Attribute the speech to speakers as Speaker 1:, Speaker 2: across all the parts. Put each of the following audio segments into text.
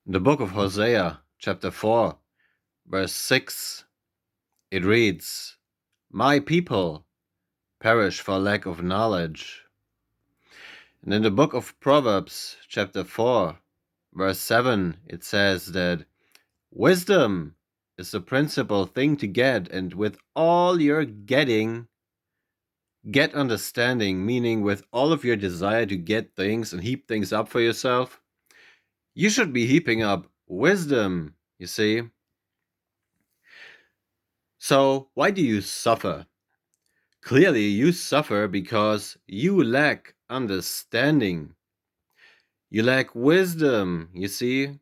Speaker 1: In the book of Hosea, chapter 4, verse 6, it reads, "My people perish for lack of knowledge." And in the book of Proverbs, chapter 4, verse 7, it says that wisdom is the principal thing to get, and with all your getting, get understanding, meaning with all of your desire to get things and heap things up for yourself, you should be heaping up wisdom, you see. So, why do you suffer? Clearly, you suffer because you lack understanding. You lack wisdom, you see.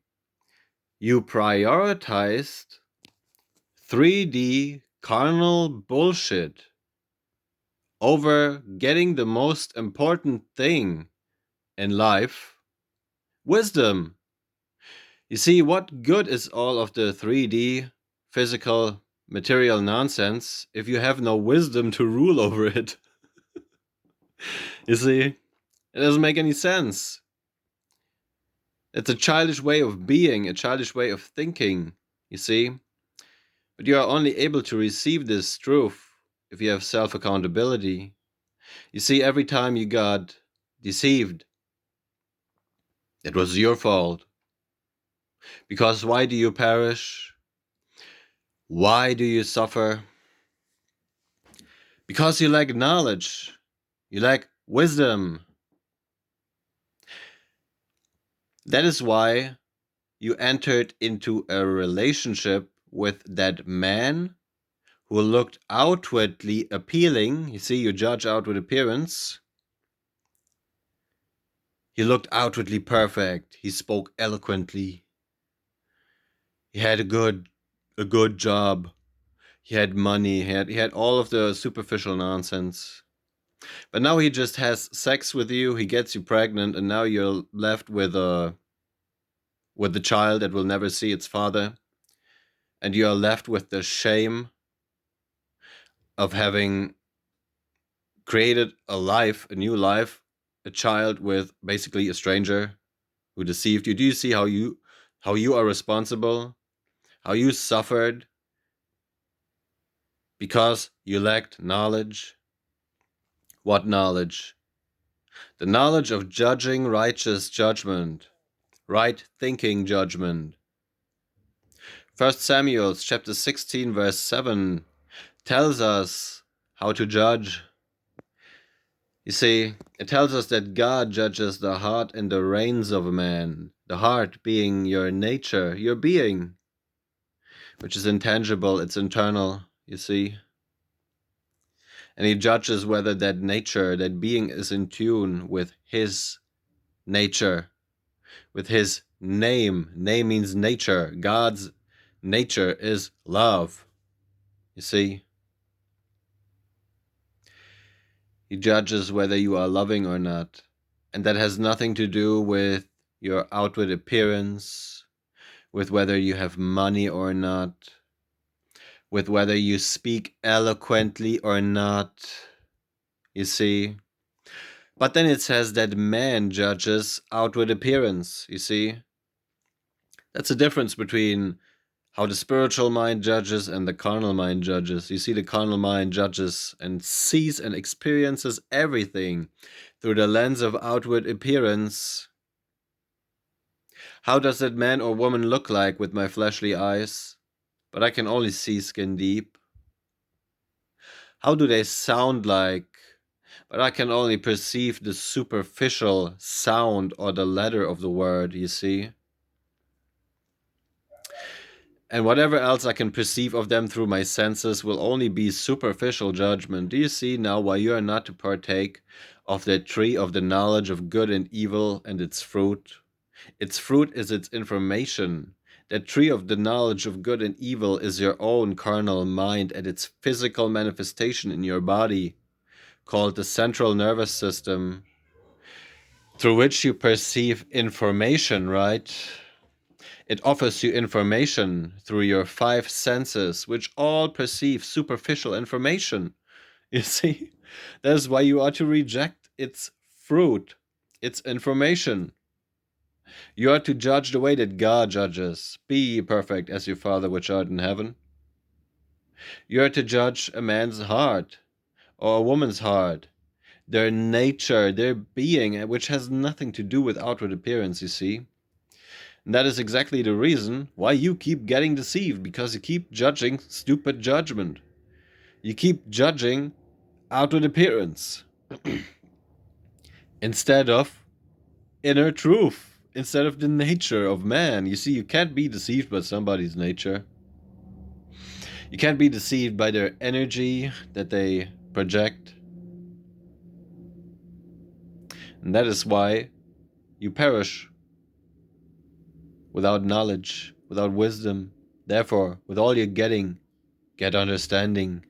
Speaker 1: You prioritized 3D carnal bullshit over getting the most important thing in life, wisdom. You see, what good is all of the 3D physical material nonsense if you have no wisdom to rule over it? You see, it doesn't make any sense. It's a childish way of being, a childish way of thinking, you see. But you are only able to receive this truth if you have self accountability. You see, every time you got deceived, it was your fault. Because why do you perish? Why do you suffer? Because you lack knowledge, you lack wisdom. That is why you entered into a relationship with that man who looked outwardly appealing. You see, you judge outward appearance. He looked outwardly perfect. He spoke eloquently. He had a good job. He had money. He had all of the superficial nonsense. But now he just has sex with you. He gets you pregnant, and now you're left with the child that will never see its father, and you are left with the shame of having created a new life, a child with basically a stranger who deceived you. Do you see how you are responsible? How you suffered because you lacked knowledge? What knowledge? The knowledge of judging righteous judgment, right thinking judgment. 1 Samuel chapter 16 verse 7 tells us how to judge. You see, it tells us that God judges the heart and the reins of a man, the heart being your nature, your being, which is intangible, it's internal, you see. And he judges whether that nature, that being is in tune with his nature, with his name. Name means nature. God's nature is love, you see. He judges whether you are loving or not. And that has nothing to do with your outward appearance, with whether you have money or not, with whether you speak eloquently or not, you see. But then it says that man judges outward appearance, you see. That's the difference between how the spiritual mind judges and the carnal mind judges. You see, the carnal mind judges and sees and experiences everything through the lens of outward appearance. How does that man or woman look like with my fleshly eyes? But I can only see skin deep. How do they sound like? But I can only perceive the superficial sound or the letter of the word, you see. And whatever else I can perceive of them through my senses will only be superficial judgment. Do you see now why you are not to partake of the tree of the knowledge of good and evil and its fruit? Its fruit is its information. That tree of the knowledge of good and evil is your own carnal mind and its physical manifestation in your body, called the central nervous system, through which you perceive information, right? It offers you information through your five senses, which all perceive superficial information. You see? That is why you are to reject its fruit, its information. You are to judge the way that God judges. Be ye perfect as your Father which art in heaven. You are to judge a man's heart or a woman's heart, their nature, their being, which has nothing to do with outward appearance, you see. And that is exactly the reason why you keep getting deceived, because you keep judging stupid judgment. You keep judging outward appearance instead of inner truth, instead of the nature of man. You see, you can't be deceived by somebody's nature. You can't be deceived by their energy that they project. And that is why you perish without knowledge, without wisdom. Therefore, with all you're getting, get understanding.